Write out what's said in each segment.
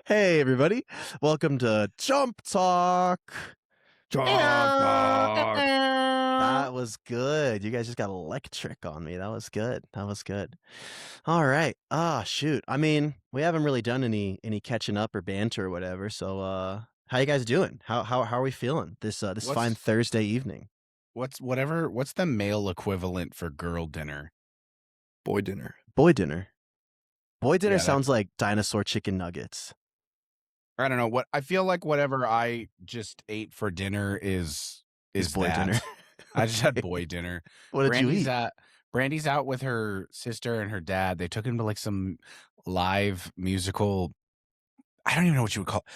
Hey, everybody. Welcome to Jump Talk. That was good. You guys just got electric on me. That was good. That was good. All right. Ah, shoot. I mean, we haven't really done any catching up or banter or whatever. So, how you guys doing? How are we feeling this fine What's Thursday evening? what's the male equivalent for girl dinner? Boy dinner. Boy dinner. Boy dinner Yeah, sounds like dinosaur chicken nuggets. I don't know what I feel like. Whatever I just ate for dinner is Boy that. dinner. I just had Okay. boy dinner. What did you eat? Brandy's out with her sister and her dad. They took him to like some live musical. I don't even know what you would call.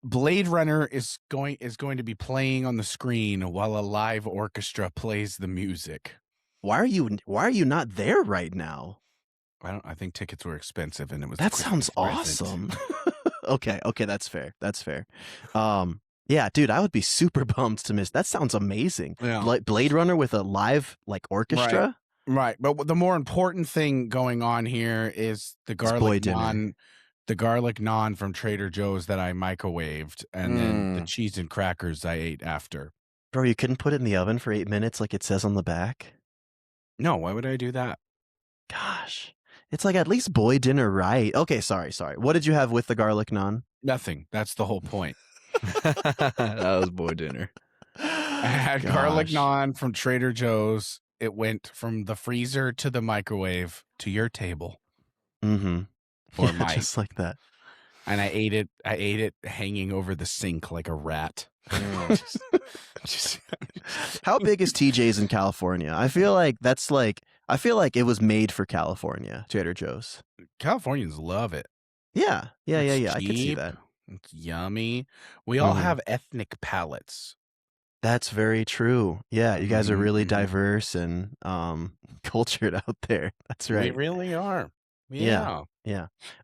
Blade Runner is going to be playing on the screen while a live orchestra plays the music. Why are you not there right now? I think tickets were expensive and it was That sounds awesome. Okay, that's fair. That's fair. Yeah, dude, I would be super bummed to miss. That sounds amazing. Yeah. Like Blade Runner with a live like orchestra. Right. But the more important thing going on here is the boy garlic dinner. naan, the garlic naan from Trader Joe's that I microwaved, and then the cheese and crackers I ate after. Bro, you couldn't put it in the oven for 8 minutes like it says on the back? No, why would I do that? Gosh. It's like at least boy dinner, right? Okay, sorry. What did you have with the garlic naan? Nothing. That's the whole point. That was boy dinner. I had garlic naan from Trader Joe's. It went from the freezer to the microwave to your table. Mm-hmm. Or mine. Just like that. And I ate it hanging over the sink like a rat. How big is TJ's in California? I feel like it was made for California, Trader Joe's. Californians love it. Yeah. It's I can see that. It's yummy. We all have ethnic palates. That's very true. Yeah, you guys are really diverse and cultured out there. That's right. We really are. Yeah.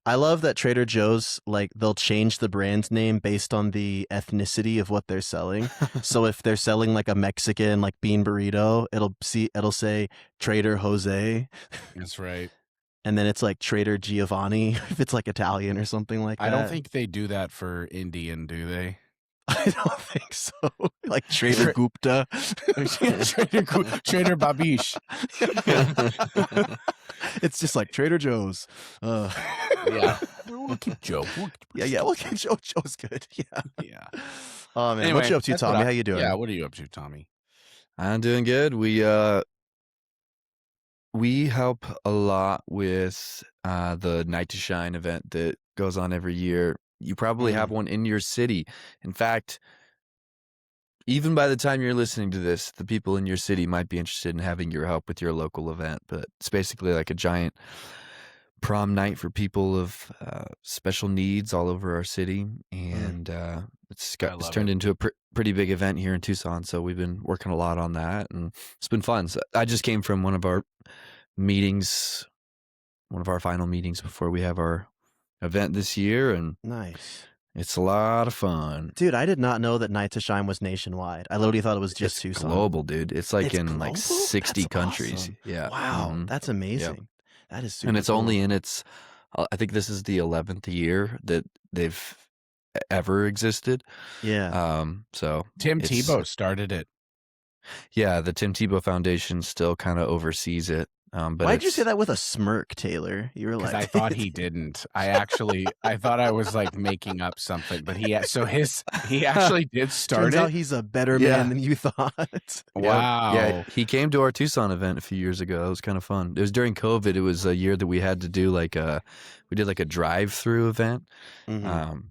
I love that Trader Joe's, like, they'll change the brand name based on the ethnicity of what they're selling. So if they're selling like a Mexican like bean burrito, it'll say Trader Jose. That's right. And then it's like Trader Giovanni if it's like Italian or something like that. I don't think they do that for Indian, do they? I don't think so. Like Trader Gupta. Trader Babish. It's just like Trader Joe's. Yeah. We'll keep Joe. We'll keep Joe. Joe's good. Yeah. Oh, man. Anyway, what you up to, Tommy? How you doing? Yeah, what are you up to, Tommy? I'm doing good. We help a lot with the Night to Shine event that goes on every year. You probably have one in your city. In fact, even by the time you're listening to this, the people in your city might be interested in having your help with your local event. But it's basically like a giant prom night for people of special needs all over our city. And it's turned into a pretty big event here in Tucson. So we've been working a lot on that, and it's been fun. So I just came from one of our meetings, one of our final meetings before we have our event this year, and nice. It's a lot of fun. Dude, I did not know that Night to Shine was nationwide. I literally thought it was just Tucson. Global, dude. It's like in global? like 60 That's countries. awesome. Yeah. Wow. That's amazing. Yep. That is super And it's cool. only in its, I think this is the 11th year that they've ever existed. Yeah. So Tim Tebow started it. Yeah, the Tim Tebow Foundation still kind of oversees it. But why'd you say that with a smirk, Taylor? You were like, I thought he didn't. I thought I was like making up something, but he actually did start Turns it. out he's a better man than you thought. Wow. Yeah, he came to our Tucson event a few years ago. That was kind of fun. It was during COVID. It was a year that we had to do we did like a drive-through event.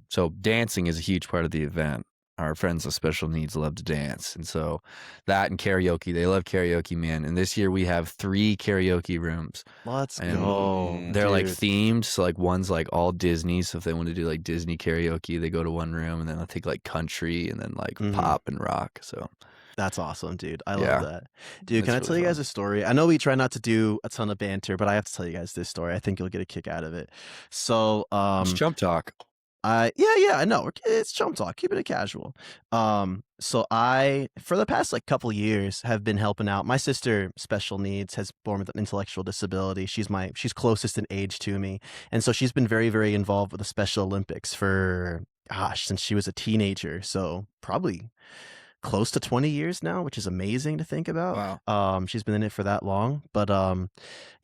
So dancing is a huge part of the event. Our friends with special needs love to dance. And so that and karaoke, they love karaoke, man. And this year we have 3 karaoke rooms. Let's go. They're like themed. So like one's like all Disney. So if they want to do like Disney karaoke, they go to one room, and then I think like country and then like pop and rock. So that's awesome, dude. I love that. Dude, That's can I tell you guys a story? I know we try not to do a ton of banter, but I have to tell you guys this story. I think you'll get a kick out of it. So it's Chump Talk. I know. It's chump talk. Keeping it casual. So I, for the past like couple years, have been helping out. My sister, special needs, has born with an intellectual disability. She's closest in age to me, and so she's been very, very involved with the Special Olympics for since she was a teenager. So probably close to 20 years now, which is amazing to think about. Wow. She's been in it for that long. But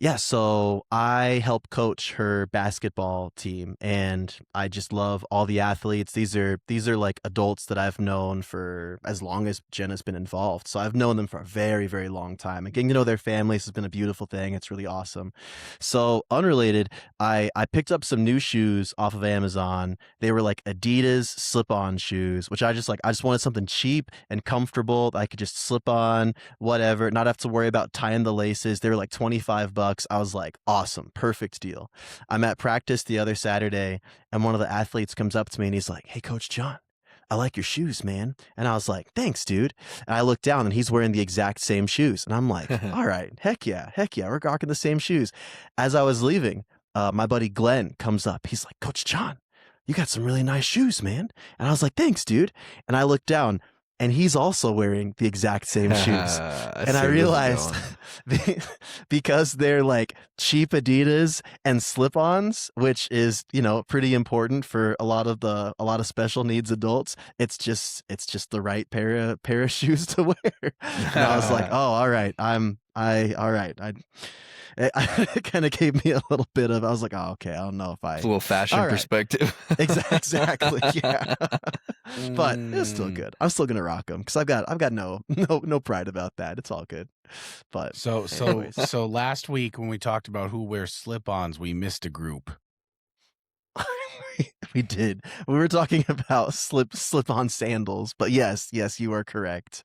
yeah, so I help coach her basketball team, and I just love all the athletes. These are like adults that I've known for as long as Jenna's been involved. So I've known them for a very, very long time. And getting to know their families has been a beautiful thing. It's really awesome. So unrelated, I picked up some new shoes off of Amazon. They were like Adidas slip-on shoes, which I just wanted something cheap and comfortable that I could just slip on, whatever, not have to worry about tying the laces. They were like $25. I was like, awesome, perfect deal. I'm at practice the other Saturday, and one of the athletes comes up to me and he's like, "Hey, Coach John, I like your shoes, man." And I was like, "Thanks, dude." And I looked down and he's wearing the exact same shoes. And I'm like, all right, heck yeah, we're rocking the same shoes. As I was leaving, my buddy Glenn comes up. He's like, "Coach John, you got some really nice shoes, man." And I was like, "Thanks, dude." And I looked down, and he's also wearing the exact same shoes. And I realized because they're like cheap Adidas and slip-ons, which is, pretty important for a lot of special needs adults, it's just the right pair of shoes to wear. And I was like, "Oh, all right. All right." It kind of gave me a little bit of, I was like, "Oh, okay. I don't know if I." It's a little fashion perspective. Exactly. Yeah. But it's still good. I'm still gonna rock them because I've got no pride about that. It's all good. But So anyways. last week when we talked about who wears slip-ons, we missed a group. We did. We were talking about slip-on sandals, but yes, you are correct.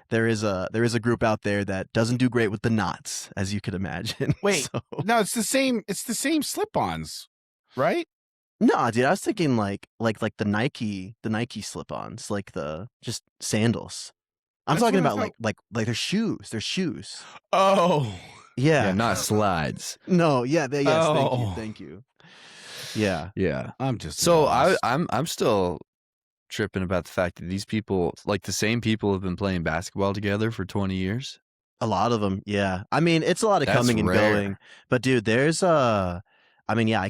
There is a group out there that doesn't do great with the knots, as you could imagine. Wait, So, no, it's the same slip-ons, right? no, dude, I was thinking like the Nike slip-ons, like the just sandals. I'm That's talking what I about thought. like their shoes. Their shoes. Oh, Yeah. Yeah, not slides. No, yeah, yes, Oh. thank you. Yeah. Yeah. I'm just So lost. I'm still tripping about the fact that these people, like the same people, have been playing basketball together for 20 years. A lot of them, yeah. I mean, it's a lot of That's coming and rare. going, but dude, I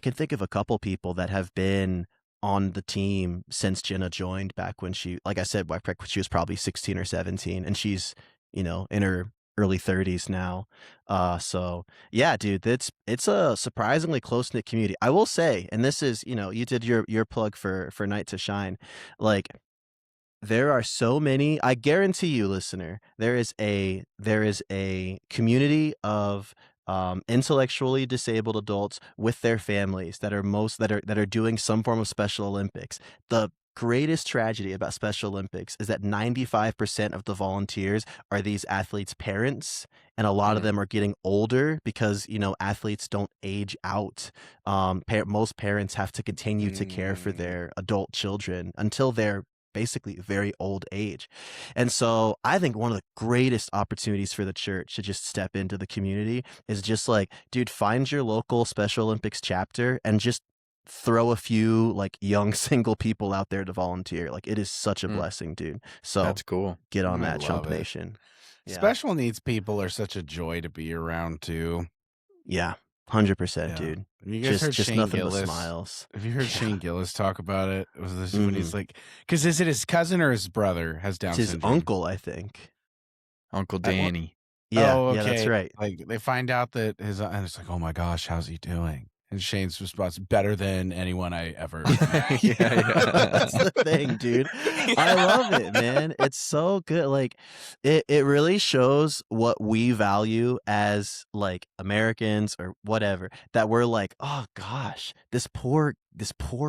can think of a couple people that have been on the team since Jenna joined back when she, like I said, she was probably 16 or 17, and she's, in her early 30s now. So yeah, dude, it's a surprisingly close-knit community. I will say, and this is, you did your plug for Night to Shine. Like, there are so many, I guarantee you, listener, there is a community of intellectually disabled adults with their families that are doing some form of Special Olympics. The greatest tragedy about Special Olympics is that 95% of the volunteers are these athletes' parents, and a lot of them are getting older because athletes don't age out. Most parents have to continue to care for their adult children until they're basically very old age. And so I think one of the greatest opportunities for the church to just step into the community is just like, dude, find your local Special Olympics chapter and just throw a few like young single people out there to volunteer. Like, it is such a blessing, dude. So That's cool. get on I that, Chump love it. Nation. Yeah. Special needs people are such a joy to be around too. Yeah. 100%, Yeah. dude. Have you guys heard Just Shane nothing Gillis? but smiles. Have you heard Shane Gillis talk about it? Was this when he's like, because is it his cousin or his brother has Down It's his syndrome? uncle, I think. Uncle Danny. Yeah, Oh, yeah, that's okay. right. Like they find out that and it's like, oh my gosh, how's he doing? And Shane's response, better than anyone I ever. That's the thing, dude. I love it, man. It's so good. Like, it really shows what we value as like Americans or whatever, that we're like, oh gosh, this poor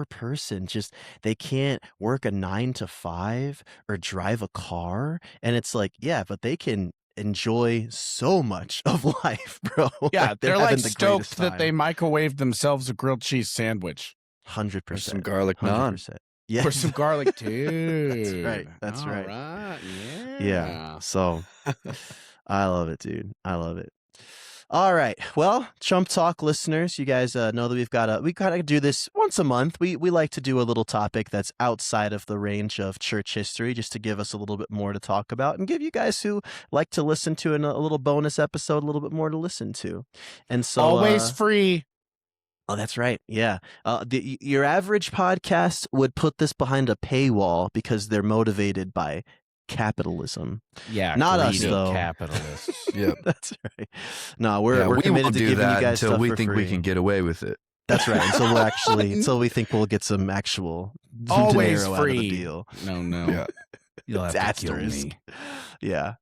person, just they can't work a 9 to 5 or drive a car. And it's like, yeah, but they can enjoy so much of life, bro. Yeah, they're like having the stoked greatest that time. they microwaved themselves a grilled cheese sandwich 100%. Or some garlic naan. 100%. Yeah, or some garlic too. That's right. Right. Yeah. So I love it, dude. I love it. All right. Well, Chump Talk listeners, you guys know that we gotta do this once a month. We like to do a little topic that's outside of the range of church history, just to give us a little bit more to talk about, and give you guys who like to listen to a little bonus episode a little bit more to listen to. And so, Always free. oh, that's right. Yeah. Your average podcast would put this behind a paywall because they're motivated by capitalism. Yeah, Not us, greedy though. capitalists. Yep. That's right. No, we're we committed won't to do giving that you guys until stuff we for think free. we can get away with it. That's right. Until we think we'll get some actual Always dinero free. out of the deal. No. Yeah. You'll have to kill Asterisk. me. Yeah.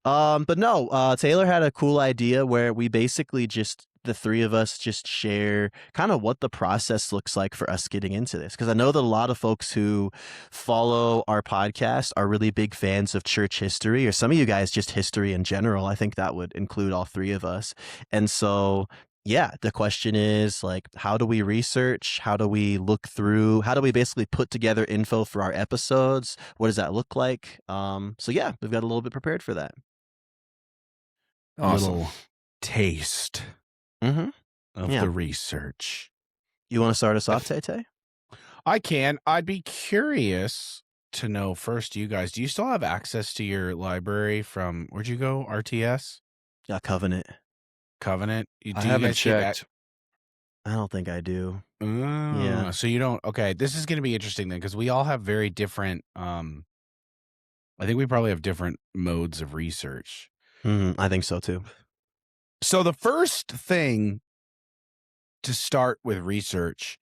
But no, Taylor had a cool idea where we basically just, the three of us, just share kind of what the process looks like for us getting into this. Because I know that a lot of folks who follow our podcast are really big fans of church history, or some of you guys just history in general. I think that would include all three of us. And so, yeah, the question is, like, how do we research? How do we look through? How do we basically put together info for our episodes? What does that look like? So yeah, we've got a little bit prepared for that. A little taste Mm-hmm. of Yeah. the research. You want to start us off, Tay-Tay? I can. I'd be curious to know first, you guys, do you still have access to your library from, where'd you go? RTS? Yeah, Covenant. Covenant? I haven't checked. I don't think I do. Yeah. So you don't, okay. This is going to be interesting then, because we all have very different, I think we probably have different modes of research. I think so too. So the first thing to start with research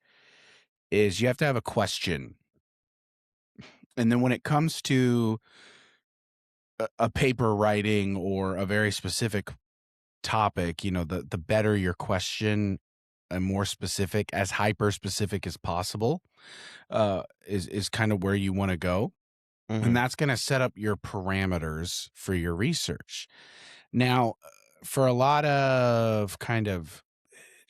is you have to have a question. And then when it comes to a paper writing or a very specific topic, you know, the better your question and more specific, as hyper specific as possible, is kind of where you want to go. And that's going to set up your parameters for your research. Now, for a lot of kind of,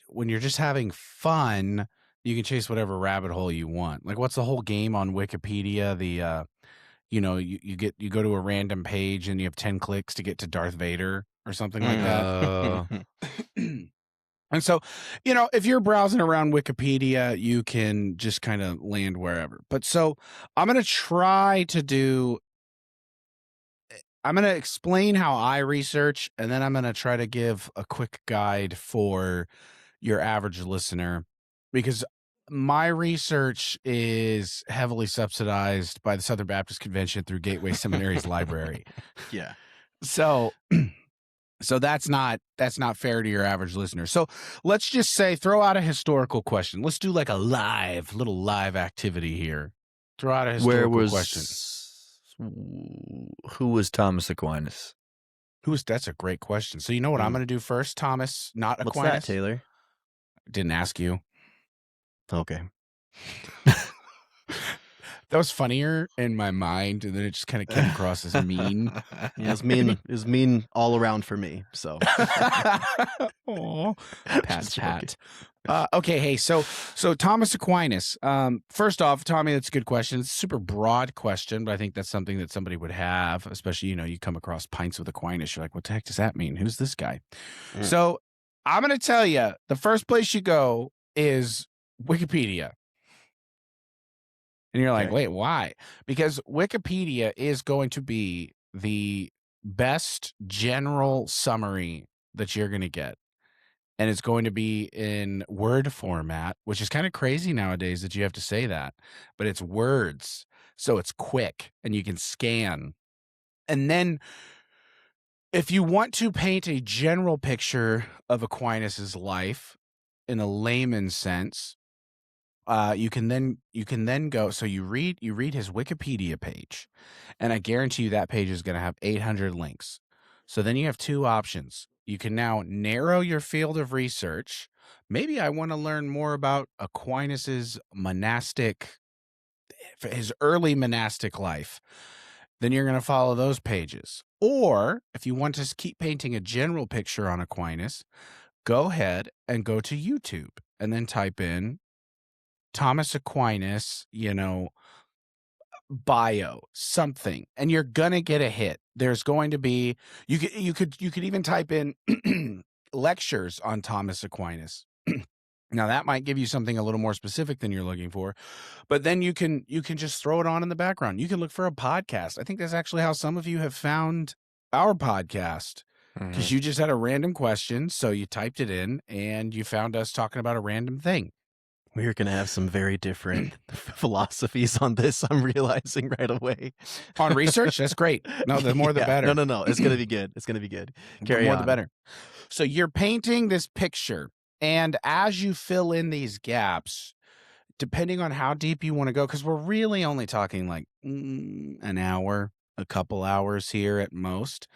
when you're just having fun, you can chase whatever rabbit hole you want. Like, what's the whole game on Wikipedia? The, you know, you go to a random page and you have 10 clicks to get to Darth Vader or something like that. And so, you know, if you're browsing around Wikipedia, you can just kind of land wherever. But so I'm going to explain how I research, and then I'm going to try to give a quick guide for your average listener, because my research is heavily subsidized by the Southern Baptist Convention through Gateway Seminary's library. Yeah. So that's not fair to your average listener. So let's just say, throw out a historical question. Let's do like a little live activity here. Throw out a historical question. Who was Thomas Aquinas? That's a great question. So you know what I'm going to do first, Thomas, not What's Aquinas? that, Taylor? Didn't ask you. Okay. That was funnier in my mind, and then it just kind of came across as mean. Yeah, it was mean all around for me. So, Aw, pat. Okay, hey, so Thomas Aquinas. First off, Tommy, that's a good question. It's a super broad question, but I think that's something that somebody would have, especially, you know, you come across Pints with Aquinas. You're like, what the heck does that mean? Who's this guy? So I'm going to tell you, the first place you go is Wikipedia. And you're like, wait, why? Because Wikipedia is going to be the best general summary that you're going to get. And it's going to be in Word format, which is kind of crazy nowadays that you have to say that. But it's words. So it's quick and you can scan. And then if you want to paint a general picture of Aquinas's life in a layman's sense, you can then go. So you read his Wikipedia page, and I guarantee you that page is going to have 800 links. So then you have two options. You can now narrow your field of research. Maybe I want to learn more about Aquinas's his early monastic life. Then you're going to follow those pages. Or if you want to keep painting a general picture on Aquinas, go ahead and go to YouTube and then type in Thomas Aquinas, you know, bio something, and you're gonna get a hit. There's going to be, you could even type in lectures on Thomas Aquinas. Now that might give you something a little more specific than you're looking for, but then you can just throw it on in the background. You can look for a podcast. I think that's actually how some of you have found our podcast, because you just had a random question, so you typed it in and you found us talking about a random thing. We're going to have some very different philosophies on this, I'm realizing right away. On research? That's great. No, the more the better. No. It's going to be good. It's going to be good. Carry The more on. the better. So you're painting this picture, and as you fill in these gaps, depending on how deep you want to go, because we're really only talking like an hour, a couple hours here at most.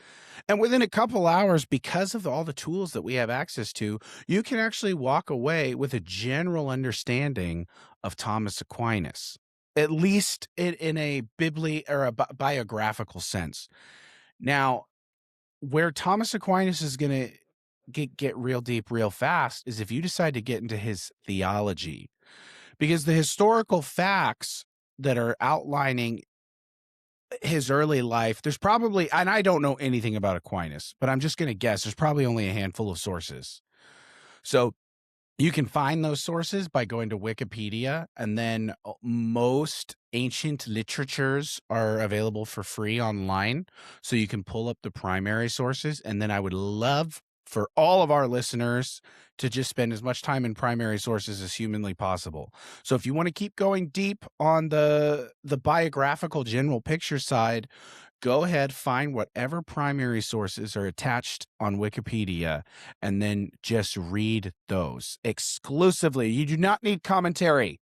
And within a couple hours, because of all the tools that we have access to, you can actually walk away with a general understanding of Thomas Aquinas, at least in a biographical sense. Now, where Thomas Aquinas is going to get real deep real fast is if you decide to get into his theology, because the historical facts that are outlining his early life, there's probably, and I don't know anything about Aquinas, but I'm just going to guess there's probably only a handful of sources. So you can find those sources by going to Wikipedia, and then most ancient literatures are available for free online. So you can pull up the primary sources, and then I would love for all of our listeners to just spend as much time in primary sources as humanly possible. So if you want to keep going deep on the biographical general picture side, go ahead, find whatever primary sources are attached on Wikipedia, and then just read those exclusively. You do not need commentary.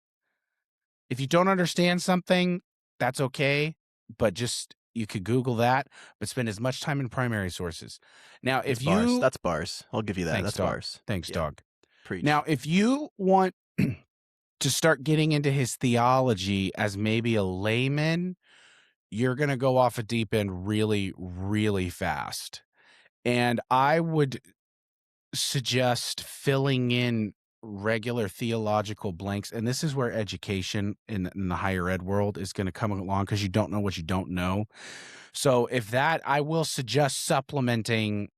If you don't understand something, that's okay, but just you could Google that, but spend as much time in primary sources. Now, if you... That's bars. I'll give you that. That's dog. bars. Thanks, dog. Preach. Now, if you want to start getting into his theology as maybe a layman, you're going to go off a deep end really, really fast. And I would suggest filling in regular theological blanks. And this is where education in the higher ed world is going to come along, because you don't know what you don't know. So I will suggest supplementing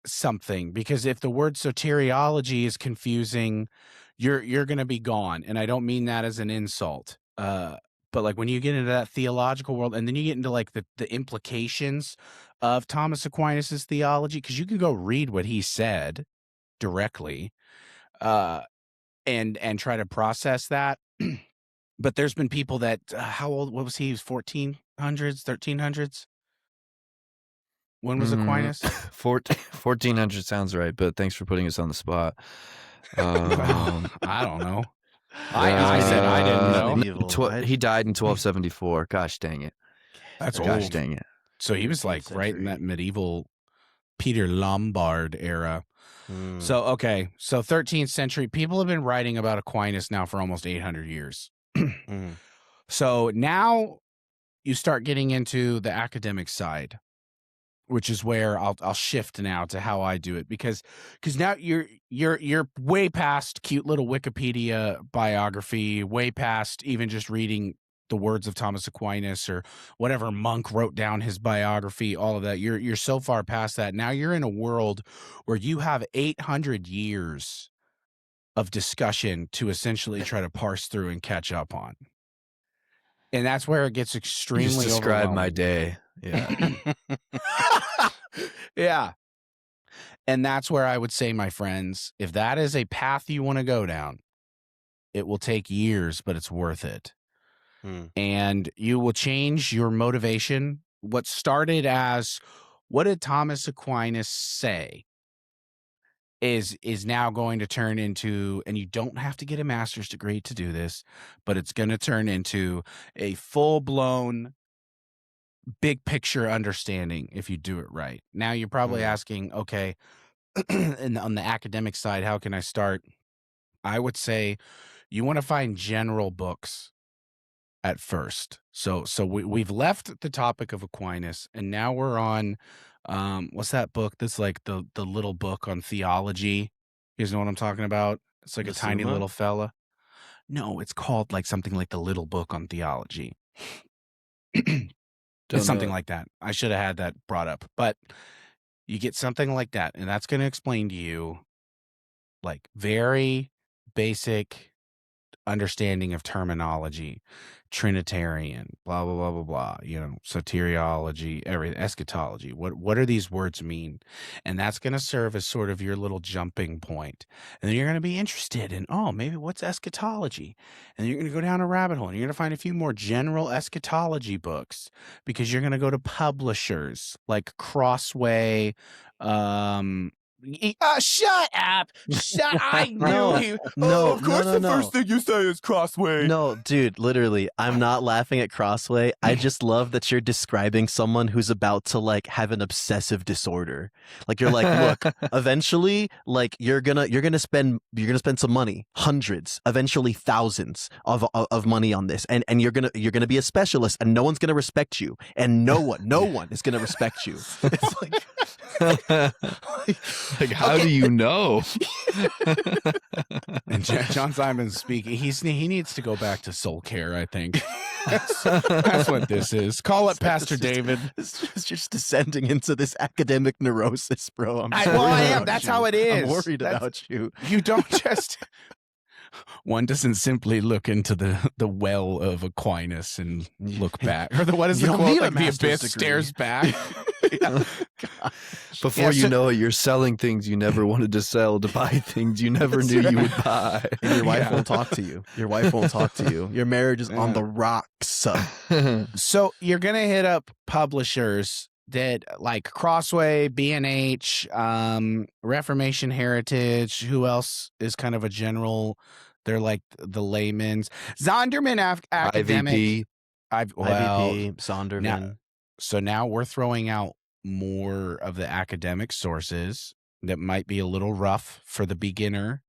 something, because if the word soteriology is confusing, you're going to be gone. And I don't mean that as an insult. But like when you get into that theological world, and then you get into like the implications of Thomas Aquinas's theology, because you can go read what he said directly, and try to process that. But there's been people that how old? What was he? He was 1400s, 1300s. When was Aquinas? 1400 sounds right, but thanks for putting us on the spot. I don't know. I said I didn't know. He died in 1274. Gosh dang it. That's Gosh old. dang it. So he was like right in that medieval Peter Lombard era. So, okay. So 13th century, people have been writing about Aquinas now for almost 800 years. So now you start getting into the academic side, which is where I'll shift now to how I do it, because now you're way past cute little Wikipedia biography, way past even just reading the words of Thomas Aquinas or whatever monk wrote down his biography, all of that. You're so far past that. Now you're in a world where you have 800 years of discussion to essentially try to parse through and catch up on. And that's where it gets extremely overwhelming. Just describe my day. Yeah. Yeah. And that's where I would say, my friends, if that is a path you want to go down, it will take years, but it's worth it. And you will change your motivation. What started as, what did Thomas Aquinas say, is now going to turn into, and you don't have to get a master's degree to do this, but it's going to turn into a full-blown big picture understanding if you do it right. Now you're probably asking, okay, and on the academic side, how can I start? I would say you want to find general books at first. So we've left the topic of Aquinas, and now we're on what's that book that's like the little book on theology? You guys know what I'm talking about? It's like a tiny little fella. No, it's called like something like the Little Book on Theology. It's something like that. I should have had that brought up. But You get something like that, and that's going to explain to you like very basic understanding of terminology, Trinitarian, blah blah blah blah blah. Soteriology, everything, eschatology. What do these words mean? And that's going to serve as sort of your little jumping point. And then you're going to be interested in, oh, maybe what's eschatology? And then you're going to go down a rabbit hole, and you're going to find a few more general eschatology books because you're going to go to publishers like Crossway. Shut up! I knew No, you. no, Of course, no, the first thing you say is Crossway. No, dude, literally, I'm not laughing at Crossway. I just love that you're describing someone who's about to like have an obsessive disorder. Like you're like, look, eventually, like you're gonna spend some money, hundreds, eventually thousands of money on this, and you're gonna be a specialist, and no one's gonna respect you, and no one is gonna respect you. It's like. Like, how do you know? And John Simon's speaking. He needs to go back to soul care, I think. That's what this is. Call it Pastor David. It's just descending into this academic neurosis, bro. I am. That's how it is. I'm worried about you. You don't just... One doesn't simply look into the well of Aquinas and look back. Or what is the quote? Like the abyss stares back. Before you know it, you're selling things you never wanted to sell to buy things you never knew you would buy. And your wife won't talk to you. Your wife won't talk to you. Your marriage is on the rocks. So you're going to hit up publishers that like Crossway, B&H, Reformation Heritage. Who else is kind of a general? They're like the Laymen's. Zondervan Academic. IVP, Zondervan. So now we're throwing out more of the academic sources that might be a little rough for the beginner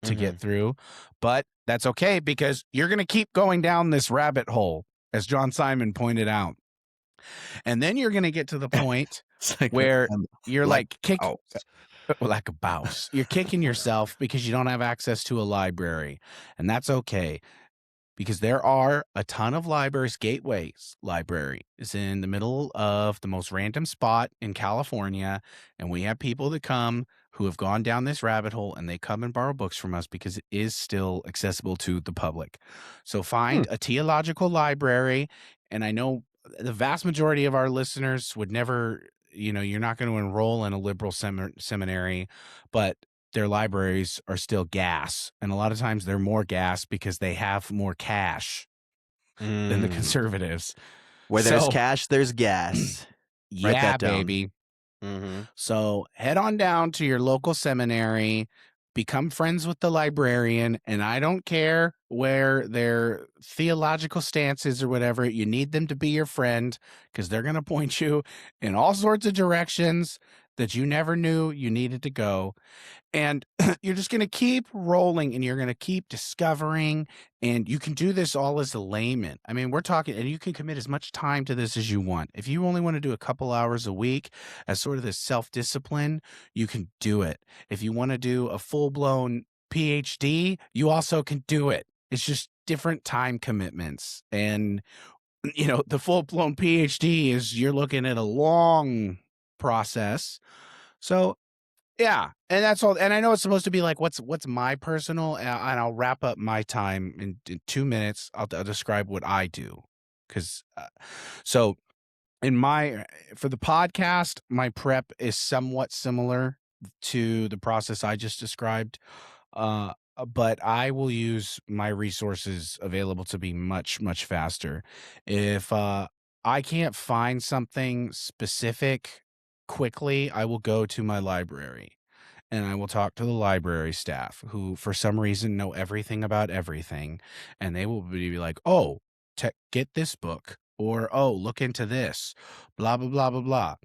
to get through. But that's okay because you're going to keep going down this rabbit hole, as John Simon pointed out. And then you're going to get to the point where you're like a bouse. You're kicking yourself because you don't have access to a library. And that's okay because there are a ton of libraries. Gateway's library is in the middle of the most random spot in California. And we have people that come who have gone down this rabbit hole and they come and borrow books from us because it is still accessible to the public. So find a theological library. And I know the vast majority of our listeners would never, you're not going to enroll in a liberal seminary, but their libraries are still gas. And a lot of times they're more gas because they have more cash than the conservatives. Where there's cash, there's gas. Write Yeah, that down. baby. So head on down to your local seminary, become friends with the librarian, and I don't care where their theological stance is or whatever, you need them to be your friend because they're going to point you in all sorts of directions that you never knew you needed to go. And you're just going to keep rolling and you're going to keep discovering. And you can do this all as a layman. I mean, we're talking, and you can commit as much time to this as you want. If you only want to do a couple hours a week as sort of this self-discipline, you can do it. If you want to do a full-blown PhD, you also can do it. It's just different time commitments. And, the full-blown PhD is you're looking at a long process. So, yeah, and that's all. And I know it's supposed to be like, what's my personal, and I'll wrap up my time in 2 minutes. I'll describe what I do. Because, so for the podcast, my prep is somewhat similar to the process I just described. But I will use my resources available to be much, much faster. If I can't find something specific quickly, I will go to my library and I will talk to the library staff who, for some reason, know everything about everything. And they will be like, oh, get this book, or, oh, look into this, blah, blah, blah, blah, blah.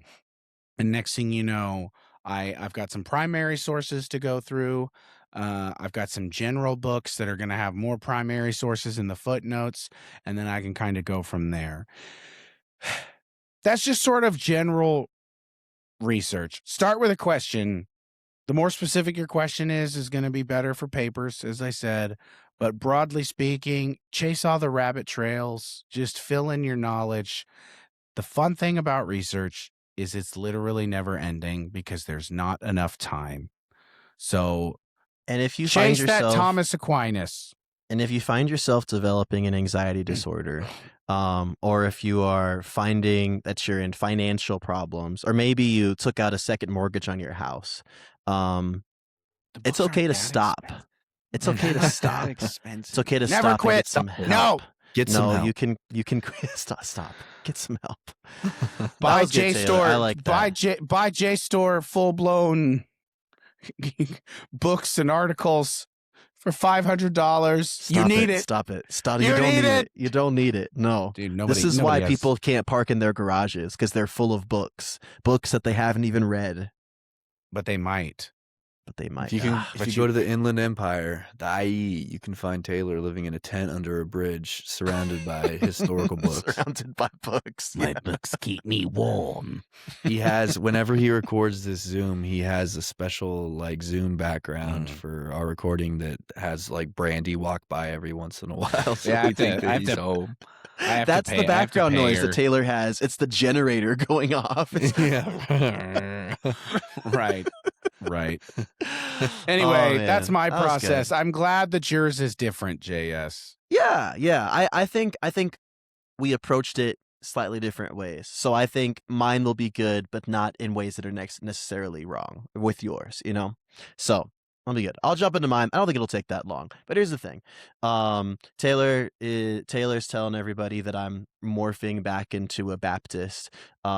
And next thing you know, I've got some primary sources to go through. I've got some general books that are going to have more primary sources in the footnotes, and then I can kind of go from there. That's just sort of general research. Start with a question. The more specific your question is going to be better for papers, as I said. But broadly speaking, chase all the rabbit trails. Just fill in your knowledge. The fun thing about research is it's literally never ending because there's not enough time. So And if you find chase that yourself Thomas Aquinas. And if you find yourself developing an anxiety disorder, or if you are finding that you're in financial problems, or maybe you took out a second mortgage on your house, The it's books okay aren't to that stop. expensive. It's They're okay to not stop. that expensive. It's okay to Never stop and quit. get some No. help. Get some help. You can stop. Get some help. Buy was good, Taylor. I like that. Buy JSTOR full blown books and articles for $500. You need it. Stop it. Stop. You You don't need need it. it. You don't need it. No. Dude, This is why people can't park in their garages, because they're full of books that they haven't even read. But they might. If you go to the Inland Empire, the IE, you can find Taylor living in a tent under a bridge, surrounded by historical books. Surrounded by books. My books keep me warm. He has, whenever he records this Zoom, he has a special like Zoom background for our recording that has like Brandy walk by every once in a while. So Yeah, we think that he's home. That's the background noise that Taylor has. It's the generator going off. Yeah. Right. Anyway, that's my That was process. good. I'm glad that yours is different, JS. Yeah. I think we approached it slightly different ways. So I think mine will be good, but not in ways that are necessarily wrong with yours, you know? So I'll be good. I'll jump into mine. I don't think it'll take that long. But here's the thing. Taylor's telling everybody that I'm morphing back into a Baptist,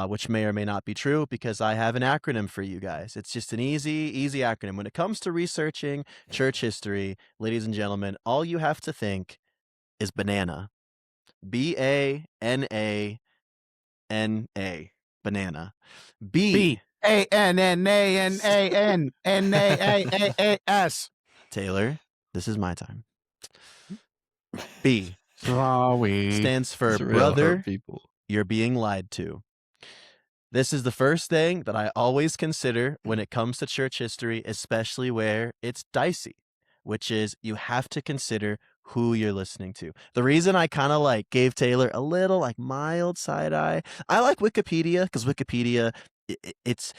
which may or may not be true, because I have an acronym for you guys. It's just an easy acronym. When it comes to researching church history, ladies and gentlemen, all you have to think is banana. BANANA. Banana. BANNANANANAAS. Taylor, this is my time. B Sorry. stands for It's real brother, hurt people. you're being lied to. This is the first thing that I always consider when it comes to church history, especially where it's dicey, which is you have to consider who you're listening to. The reason I kind of like gave Taylor a little like mild side eye, I like Wikipedia because Wikipedia, it's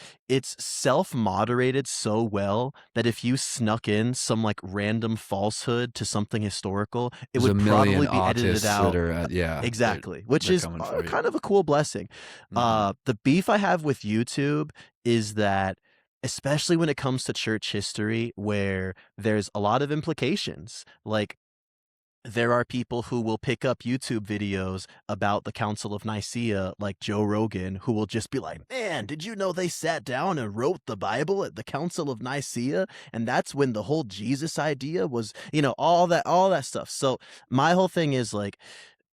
self-moderated so well that if you snuck in some like random falsehood to something historical, it There's would a million probably be edited autists out. that are Exactly, which they're is coming for you. kind of a cool blessing. The beef I have with YouTube is that, especially when it comes to church history, where there's a lot of implications, like there are people who will pick up YouTube videos about the Council of Nicaea, like Joe Rogan, who will just be like, man, did you know they sat down and wrote the Bible at the Council of Nicaea? And that's when the whole Jesus idea was, all that stuff. So my whole thing is like,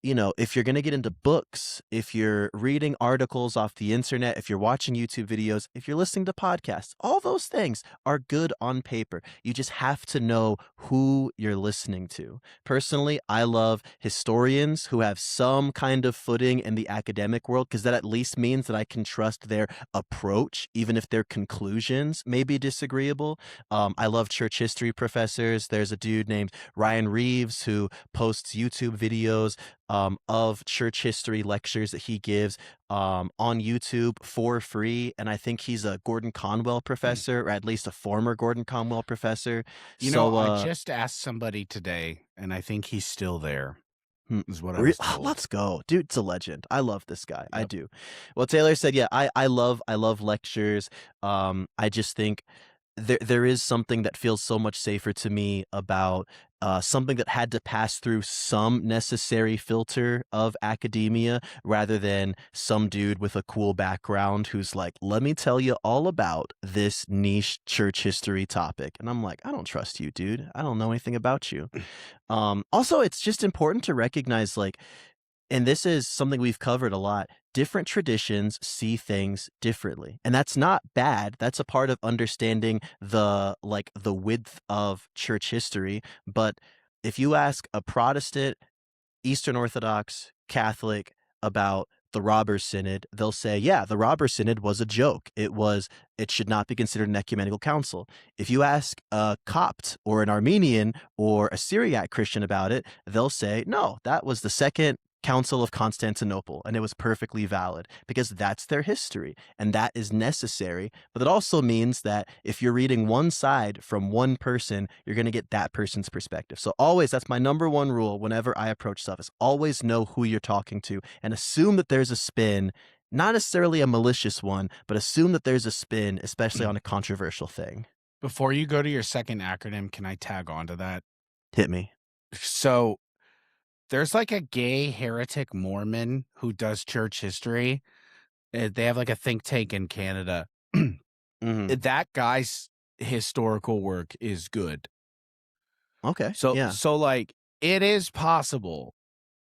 if you're going to get into books, if you're reading articles off the internet, if you're watching YouTube videos, if you're listening to podcasts, all those things are good on paper. You just have to know who you're listening to. Personally, I love historians who have some kind of footing in the academic world, because that at least means that I can trust their approach, even if their conclusions may be disagreeable. I love church history professors. There's a dude named Ryan Reeves who posts YouTube videos of church history lectures that he gives on YouTube for free. And I think he's a Gordon Conwell professor, or at least a former Gordon Conwell professor. I just asked somebody today, and I think he's still there. Is what I was told. Let's go. Dude, it's a legend. I love this guy. Yep. I do. Well, Taylor said, yeah, I love lectures. I just think there is something that feels so much safer to me about something that had to pass through some necessary filter of academia, rather than some dude with a cool background who's like, let me tell you all about this niche church history topic. And I'm like, I don't trust you, dude. I don't know anything about you. Also, it's just important to recognize, like, and this is something we've covered a lot, different traditions see things differently. And that's not bad. That's a part of understanding the width of church history. But if you ask a Protestant, Eastern Orthodox, Catholic about the Robber Synod, they'll say, yeah, the Robber Synod was a joke. It should not be considered an ecumenical council. If you ask a Copt or an Armenian or a Syriac Christian about it, they'll say, no, that was the second Council of Constantinople, and it was perfectly valid because that's their history and that is necessary. But it also means that if you're reading one side from one person, you're going to get that person's perspective. So always, that's my number one rule whenever I approach stuff, is always know who you're talking to and assume that there's a spin, not necessarily a malicious one, but assume that there's a spin, especially on a controversial thing. Before you go to your second acronym, can I tag on to that? Hit me. So there's like a gay heretic Mormon who does church history. They have like a think tank in Canada. That guy's historical work is good. Okay. So like it is possible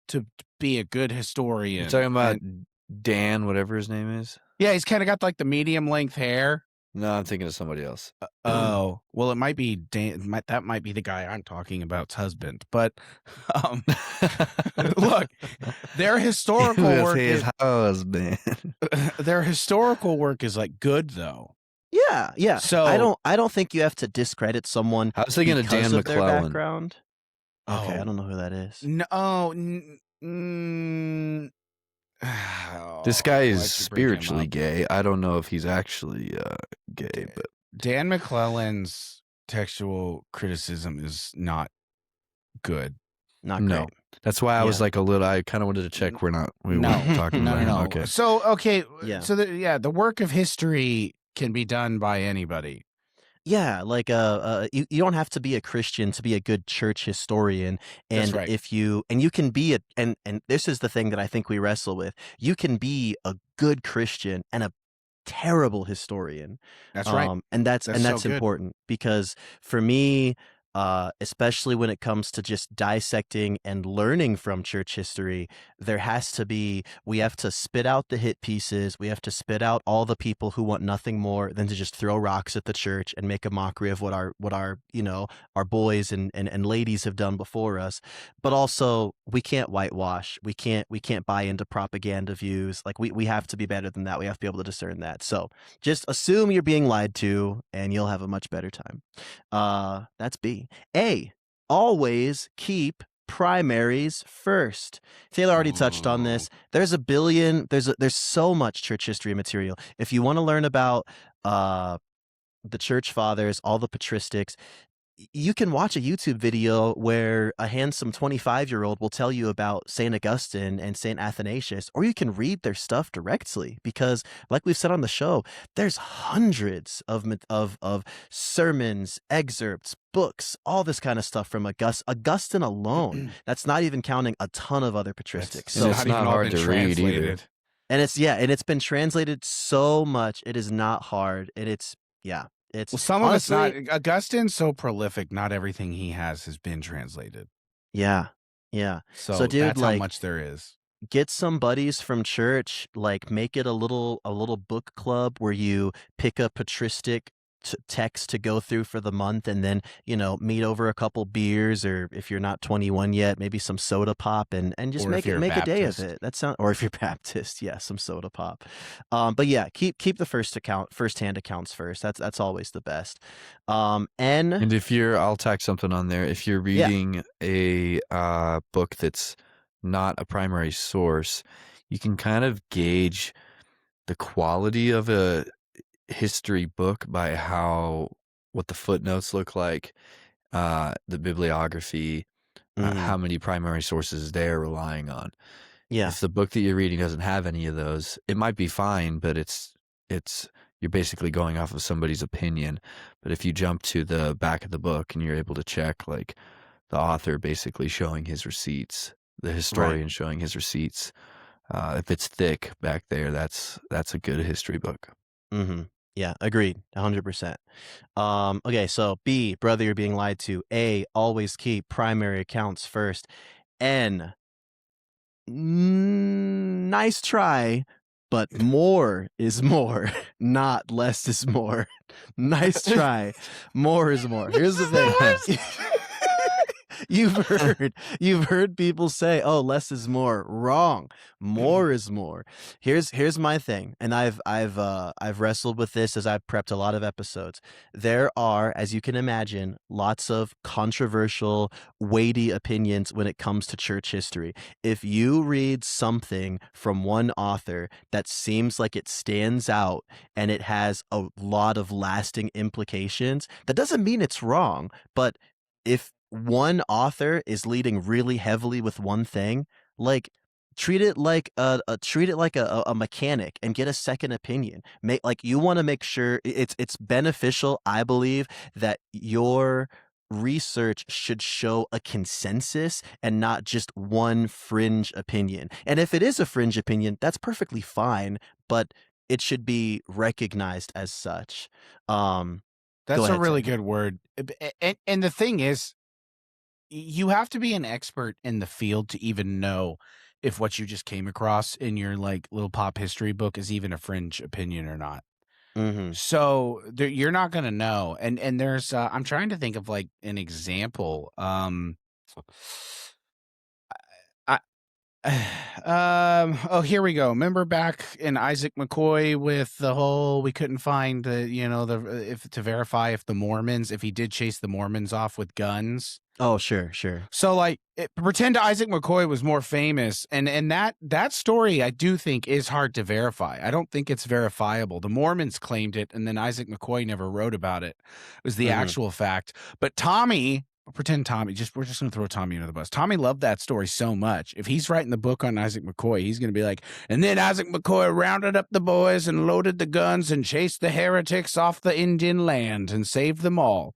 to be a good historian. You're talking about Dan, whatever his name is? Yeah, he's kind of got like the medium length hair. No, I'm thinking of somebody else. Oh, well, it might be Dan. That might be the guy I'm talking about's husband. But look, their historical work his husband. Their historical work is like good though. Yeah. So I don't think you have to discredit someone. I was thinking of Dan of their McClellan. background. Okay, I don't know who that is. This guy is spiritually gay. I don't know if he's actually gay, but Dan McClellan's textual criticism is not good. Not great. No. That's why I was like I kind of wanted to check we're not talking about him. Okay. So the work of history can be done by anybody. Yeah, like you don't have to be a Christian to be a good church historian, and That's right. if you can be and this is the thing that I think we wrestle with. You can be a good Christian and a terrible historian. That's right. And that's so important because for me, especially when it comes to just dissecting and learning from church history, we have to spit out the hit pieces. We have to spit out all the people who want nothing more than to just throw rocks at the church and make a mockery of what our our boys and ladies have done before us. But also, we can't whitewash. We can't buy into propaganda views. Like we have to be better than that. We have to be able to discern that. So just assume you're being lied to and you'll have a much better time. That's B. A, always keep primaries first. Taylor already touched on this. There's so much church history material. If you want to learn about the church fathers, all the patristics, you can watch a YouTube video where a handsome 25-year-old will tell you about St. Augustine and St. Athanasius, or you can read their stuff directly because, like we've said on the show, there's hundreds of sermons, excerpts, books, all this kind of stuff from Augustine alone. That's not even counting a ton of other patristics. So it's not hard to read either. And it's been translated so much. It is not hard. Some of it's not. Augustine's so prolific. Not everything he has been translated. Yeah. So dude, that's how much there is. Get some buddies from church. Like, make it a little book club where you pick a patristic text to go through for the month, and then meet over a couple beers, or if you're not 21 yet, maybe some soda pop, and just make a day of it. Or if you're Baptist, yeah, some soda pop. But yeah, keep the first-hand accounts first. That's always the best. And if I'll tack something on there. If you're reading a book that's not a primary source, you can kind of gauge the quality of a history book by what the footnotes look like, the bibliography, how many primary sources they're relying on. Yeah. If the book that you're reading doesn't have any of those, it might be fine, but you're basically going off of somebody's opinion. But if you jump to the back of the book and you're able to check, like, the author basically showing his receipts, the historian showing his receipts, if it's thick back there, that's a good history book. Yeah, agreed, 100%. Okay, so B, brother, you're being lied to. A, always keep primary accounts first. N, nice try, but more is more, not less is more. Nice try, more is more. Here's the thing. You've heard people say, "Oh, less is more." Wrong. More is more. Here's my thing, and I've wrestled with this as I've prepped a lot of episodes. There are, as you can imagine, lots of controversial, weighty opinions when it comes to church history. If you read something from one author that seems like it stands out and it has a lot of lasting implications, that doesn't mean it's wrong, but if one author is leading really heavily with one thing, like treat it like a mechanic and get a second opinion. You want to make sure it's beneficial, I believe, that your research should show a consensus and not just one fringe opinion. And if it is a fringe opinion, that's perfectly fine, but it should be recognized as such. Go That's a ahead, really Tim. good word. And the thing is, you have to be an expert in the field to even know if what you just came across in your like little pop history book is even a fringe opinion or not. Mm-hmm. So you're not going to know. And there's I'm trying to think of like an example. I oh, here we go. Remember back in Isaac McCoy with the whole we couldn't find the if to verify if the Mormons, if he did chase the Mormons off with guns. Oh, sure. So like pretend Isaac McCoy was more famous, and that story I do think is hard to verify. I don't think it's verifiable. The Mormons claimed it, and then Isaac McCoy never wrote about it. It was the Mm-hmm. actual fact. But Tommy, pretend Tommy, we're just gonna throw Tommy under the bus. Tommy loved that story so much. If he's writing the book on Isaac McCoy, he's gonna be like, and then Isaac McCoy rounded up the boys and loaded the guns and chased the heretics off the Indian land and saved them all.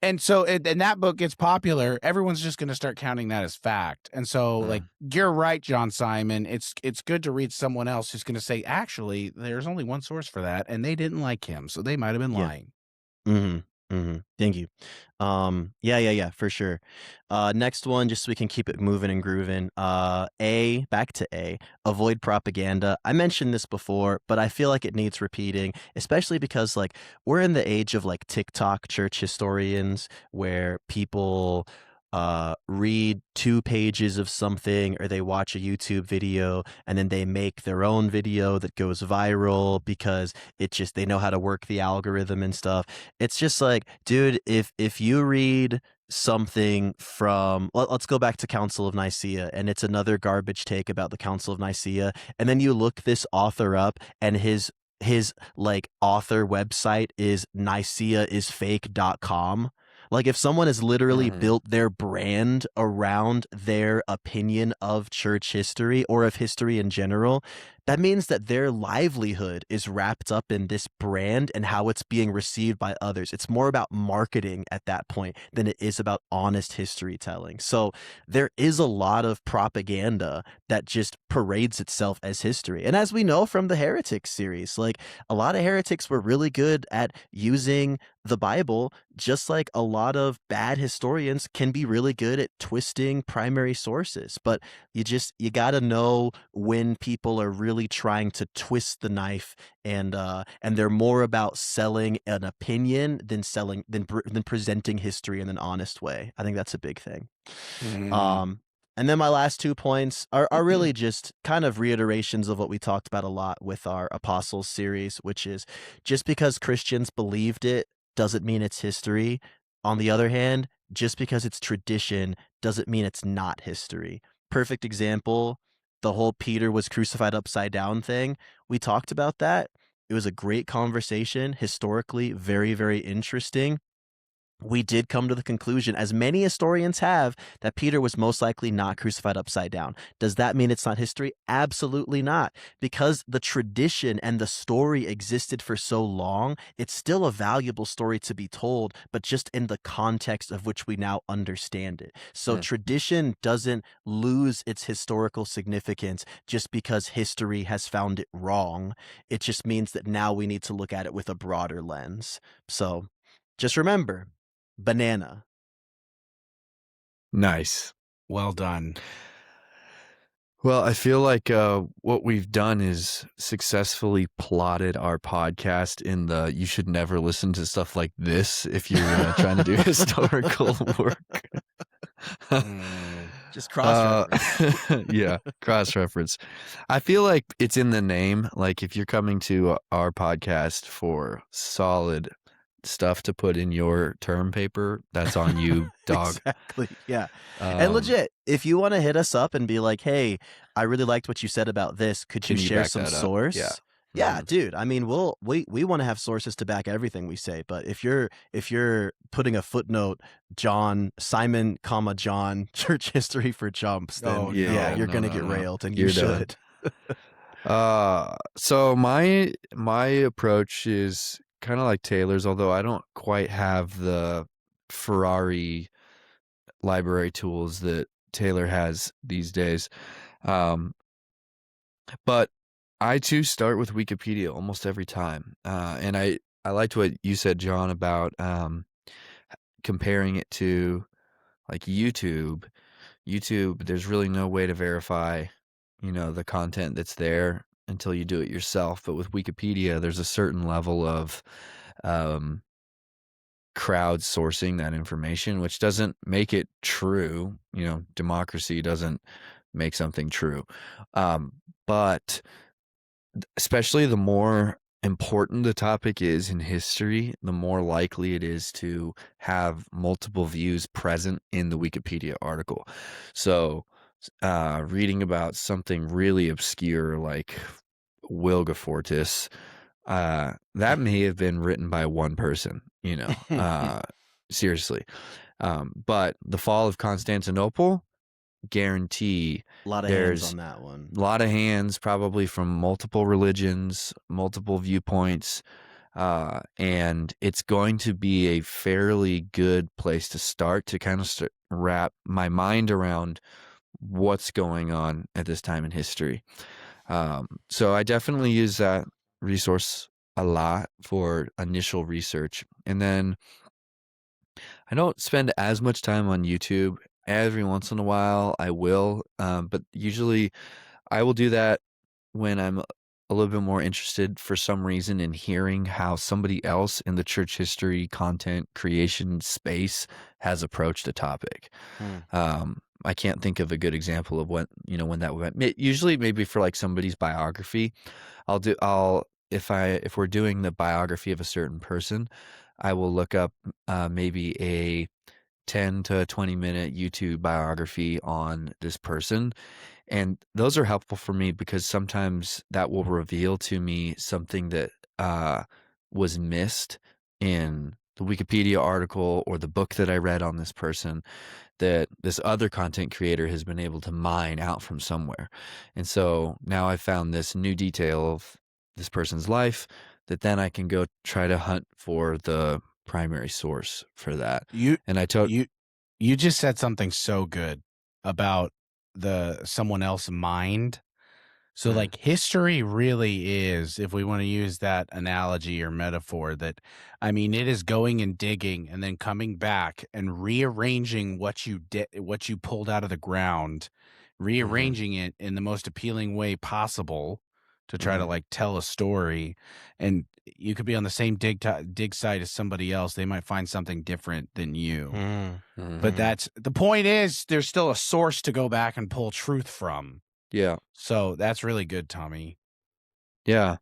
And so, and that book gets popular, everyone's just going to start counting that as fact. And so, like, you're right, John Simon. It's good to read someone else who's going to say, actually, there's only one source for that, and they didn't like him, so they might have been lying. Thank you. Yeah, for sure. Next one, just so we can keep it moving and grooving. Back to A, avoid propaganda. I mentioned this before, but I feel like it needs repeating, especially because like we're in the age of like TikTok church historians where people read 2 pages of something or they watch a YouTube video and then they make their own video that goes viral because they know how to work the algorithm and stuff. It's just like, dude, if you read something from let's go back to Council of Nicaea, and it's another garbage take about the Council of Nicaea, and then you look this author up and his like author website is niceaisfake.com. Like if someone has literally built their brand around their opinion of church history or of history in general, that means that their livelihood is wrapped up in this brand and how it's being received by others. It's more about marketing at that point than it is about honest history telling. So there is a lot of propaganda that just parades itself as history. And as we know from the Heretics series, like a lot of heretics were really good at using the Bible, just like a lot of bad historians can be really good at twisting primary sources. But you got to know when people are really trying to twist the knife, and they're more about selling an opinion than presenting history in an honest way. I think that's a big thing. And then my last 2 points are really just kind of reiterations of what we talked about a lot with our Apostles series, which is just because Christians believed it doesn't mean it's history. On the other hand, just because it's tradition doesn't mean it's not history. Perfect example, the whole Peter was crucified upside down thing. We talked about that. It was a great conversation, historically very, very interesting. We did come to the conclusion, as many historians have, that Peter was most likely not crucified upside down. Does that mean it's not history? Absolutely not. Because the tradition and the story existed for so long, it's still a valuable story to be told, but just in the context of which we now understand it. So tradition doesn't lose its historical significance just because history has found it wrong. It just means that now we need to look at it with a broader lens. So just remember, banana. Nice. Well done. Well, I feel like what we've done is successfully plotted our podcast in the you should never listen to stuff like this if you're trying to do historical work. Just cross-reference. Yeah, cross reference. I feel like it's in the name. Like if you're coming to our podcast for solid stuff to put in your term paper, that's on you, dog. Exactly, yeah. And Um, legit, if you wanna hit us up and be like, "Hey, I really liked what you said about this. Could you can you share back some that up? Yeah. source?" Yeah, Mhm. dude, I mean, we wanna have sources to back everything we say, but if you're putting a footnote, Simon, comma, John, church history for chumps, then Oh, yeah, Yeah, no. you're no, gonna no, get no. railed, and you You're done. should. So my approach is kind of like Taylor's, although I don't quite have the Ferrari library tools that Taylor has these days. Um, but I too start with Wikipedia almost every time. And I liked what you said, John, about comparing it to like YouTube. YouTube, there's really no way to verify, the content that's there until you do it yourself. But with Wikipedia, there's a certain level of um, crowdsourcing that information, which doesn't make it true. Democracy doesn't make something true. But especially the more important the topic is in history, the more likely it is to have multiple views present in the Wikipedia article. So, reading about something really obscure like Wilgefortis, that may have been written by one person, seriously. But the fall of Constantinople, guarantee Lot of hands there's on that one. a lot of hands, probably from multiple religions, multiple viewpoints, and it's going to be a fairly good place to start to kind of wrap my mind around what's going on at this time in history. So I definitely use that resource a lot for initial research. And then I don't spend as much time on YouTube. Every once in a while, I will, but usually I will do that when I'm a little bit more interested for some reason in hearing how somebody else in the church history content creation space has approached a topic. Hmm. I can't think of a good example of when that went. Usually, maybe for like somebody's biography, if we're doing the biography of a certain person, I will look up maybe a 10 to 20-minute YouTube biography on this person. And those are helpful for me because sometimes that will reveal to me something that was missed in the Wikipedia article or the book that I read on this person that this other content creator has been able to mine out from somewhere. And so now I found this new detail of this person's life that then I can go try to hunt for the primary source for that. You And I told you you just said something so good about the someone else mind. So like history really is, if we want to use that analogy or metaphor, that I mean it is going and digging and then coming back and rearranging what you did, what you pulled out of the ground, rearranging it in the most appealing way possible to try to like tell a story. And you could be on the same dig site as somebody else. They might find something different than you. But that's the point is there's still a source to go back and pull truth from. yeah. So that's really good, Tommy. Yeah.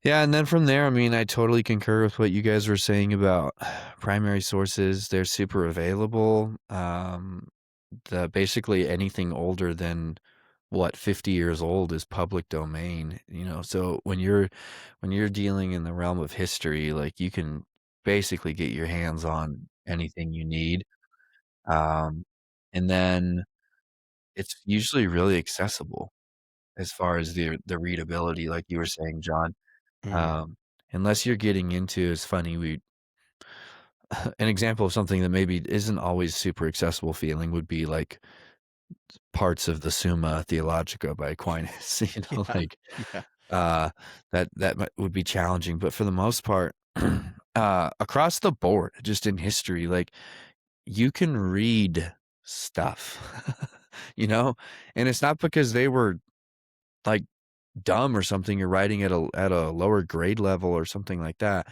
Yeah, and then from there, I mean, I totally concur with what you guys were saying about primary sources. They're super available. The basically anything older than 50 years old is public domain, So when you're dealing in the realm of history, like you can basically get your hands on anything you need. Um, and then it's usually really accessible as far as the readability, like you were saying, John. Um, Unless you're getting into, it's funny, an example of something that maybe isn't always super accessible feeling would be like parts of the Summa Theologica by Aquinas, Yeah, like yeah. uh would be challenging. But for the most part, across the board, just in history, like you can read stuff, and it's not because they were like dumb or something, you're writing at a lower grade level or something like that.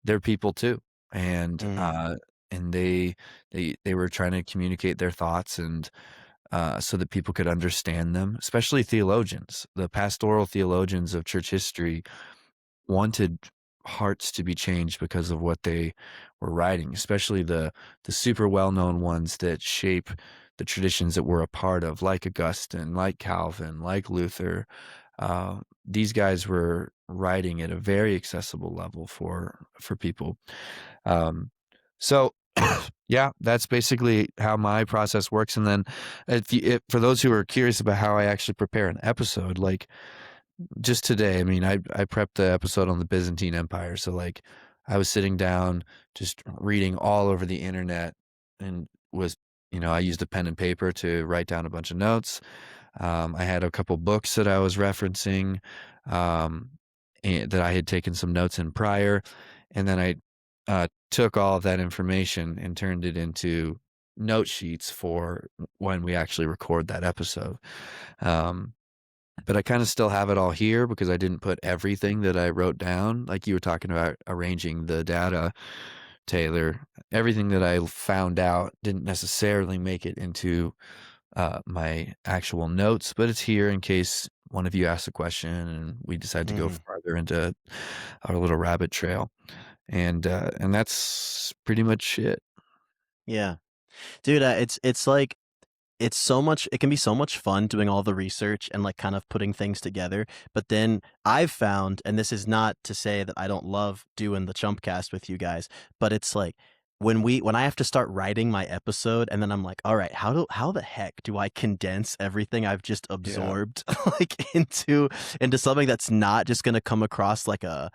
They're people too. And and they were trying to communicate their thoughts and so that people could understand them, especially theologians. The pastoral theologians of church history wanted hearts to be changed because of what they were writing, especially the super well-known ones that shape the traditions that we're a part of, like Augustine, like Calvin, like Luther. These guys were writing at a very accessible level for people. Um, so yeah, that's basically how my process works. And then for those who are curious about how I actually prepare an episode, like just today, I mean, I prepped the episode on the Byzantine Empire. So like I was sitting down, just reading all over the internet and I used a pen and paper to write down a bunch of notes. I had a couple books that I was referencing, and that I had taken some notes in prior. And then I took all of that information and turned it into note sheets for when we actually record that episode. But I kind of still have it all here because I didn't put everything that I wrote down. Like you were talking about arranging the data, Taylor. Everything that I found out didn't necessarily make it into my actual notes, but it's here in case one of you asks a question and we decide to go farther into our little rabbit trail. And that's pretty much it. Yeah. Dude, it's like it can be so much fun doing all the research and like kind of putting things together. But then I've found, and this is not to say that I don't love doing the Chump cast with you guys, but it's like when I have to start writing my episode and then I'm like, all right, how the heck do I condense everything I've just absorbed like into something that's not just gonna come across like a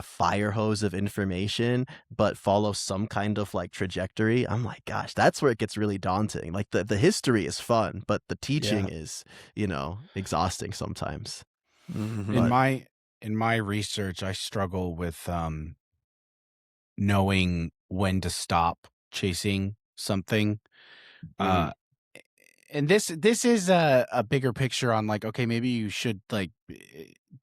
fire hose of information, but follow some kind of like trajectory. I'm like, gosh, that's where it gets really daunting. Like the history is fun, but the teaching is, exhausting sometimes. Mhm. In my research, I struggle with knowing when to stop chasing something. Uh, and this is a bigger picture on like, okay, maybe you should like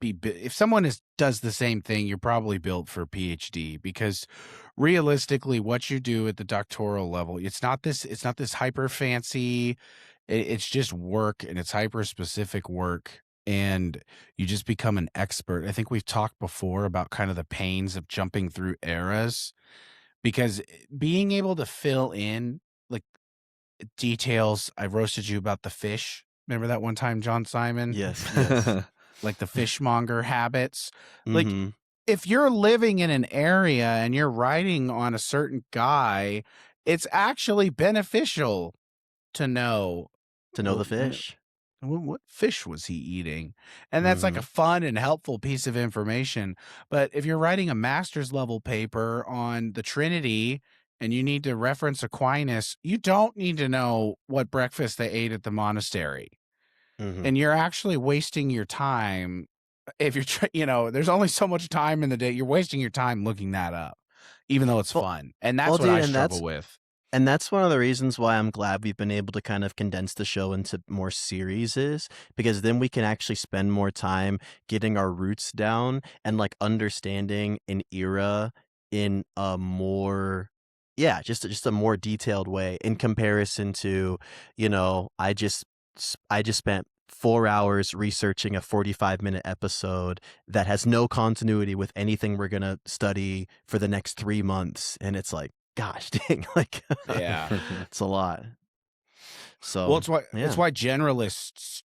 if someone does the same thing, you're probably built for a PhD, because realistically what you do at the doctoral level, it's not this hyper fancy, it's just work, and it's hyper specific work, and you just become an expert. I think we've talked before about kind of the pains of jumping through eras, because being able to fill in like details. I roasted you about the fish. Remember that one time, John Simon? Yes. Like the fishmonger habits. Like Mm-hmm. if you're living in an area and you're writing on a certain guy, it's actually beneficial to know, To know the well, fish. what fish was he eating? And that's like Mm-hmm. a fun and helpful piece of information. But if you're writing a master's level paper on the Trinity and you need to reference Aquinas, you don't need to know what breakfast they ate at the monastery. Mm-hmm. And you're actually wasting your time. If you're, there's only so much time in the day. You're wasting your time looking that up, even though it's Well, fun. And well, that's what dude, I and struggle that's with. And that's one of the reasons why I'm glad we've been able to kind of condense the show into more series is because then we can actually spend more time getting our roots down and like understanding an era in a more just a more detailed way in comparison to, I just spent 4 hours researching a 45-minute episode that has no continuity with anything we're going to study for the next 3 months, and it's like, gosh dang, like Yeah. it's a lot. Well, So it's yeah. why generalists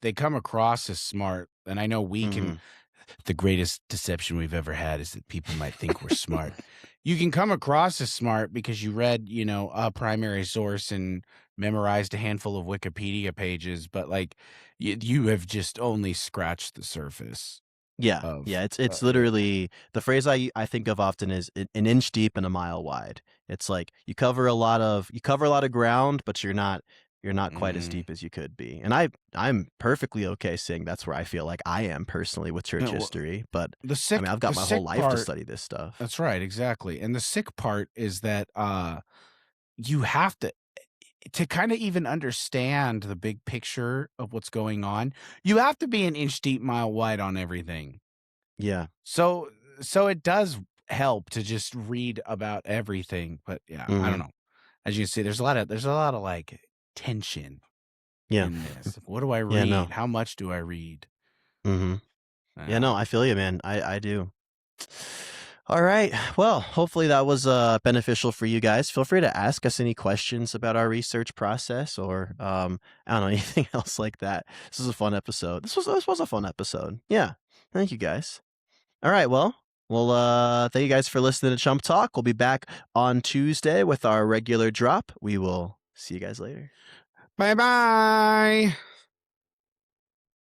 they come across as smart. And I know Mm-hmm. the greatest deception we've ever had is that people might think we're smart. You can come across as smart because you read, a primary source and memorized a handful of Wikipedia pages, but like you have just only scratched the surface Yeah, of yeah, it's literally the phrase I think of often is an inch deep and a mile wide. It's like you cover a lot of ground, but you're not quite as mm, deep as you could be. And I'm perfectly okay saying that's where I feel like I am personally with church well, history, but the I mean, sick I've the got my whole sick life to part. study this stuff. That's right, exactly. And the sick part is that you have to kind of even understand the big picture of what's going on, you have to be an inch deep, mile wide on everything. Yeah. So it does help to just read about everything. But yeah, I Mhm. don't know. As you can see, there's a lot of like tension Yeah. in this. What do I Yeah, no. read? How much do I read? Mhm. Yeah, Yeah. no, I feel you, man. I do. All right. Well, hopefully that was beneficial for you guys. Feel free to ask us any questions about our research process or I don't know, anything else like that. This was a fun episode. This was a fun episode. Yeah. Thank you guys. All right, well, thank you guys for listening to Chump Talk. We'll be back on Tuesday with our regular drop. We will see you guys later. Bye bye.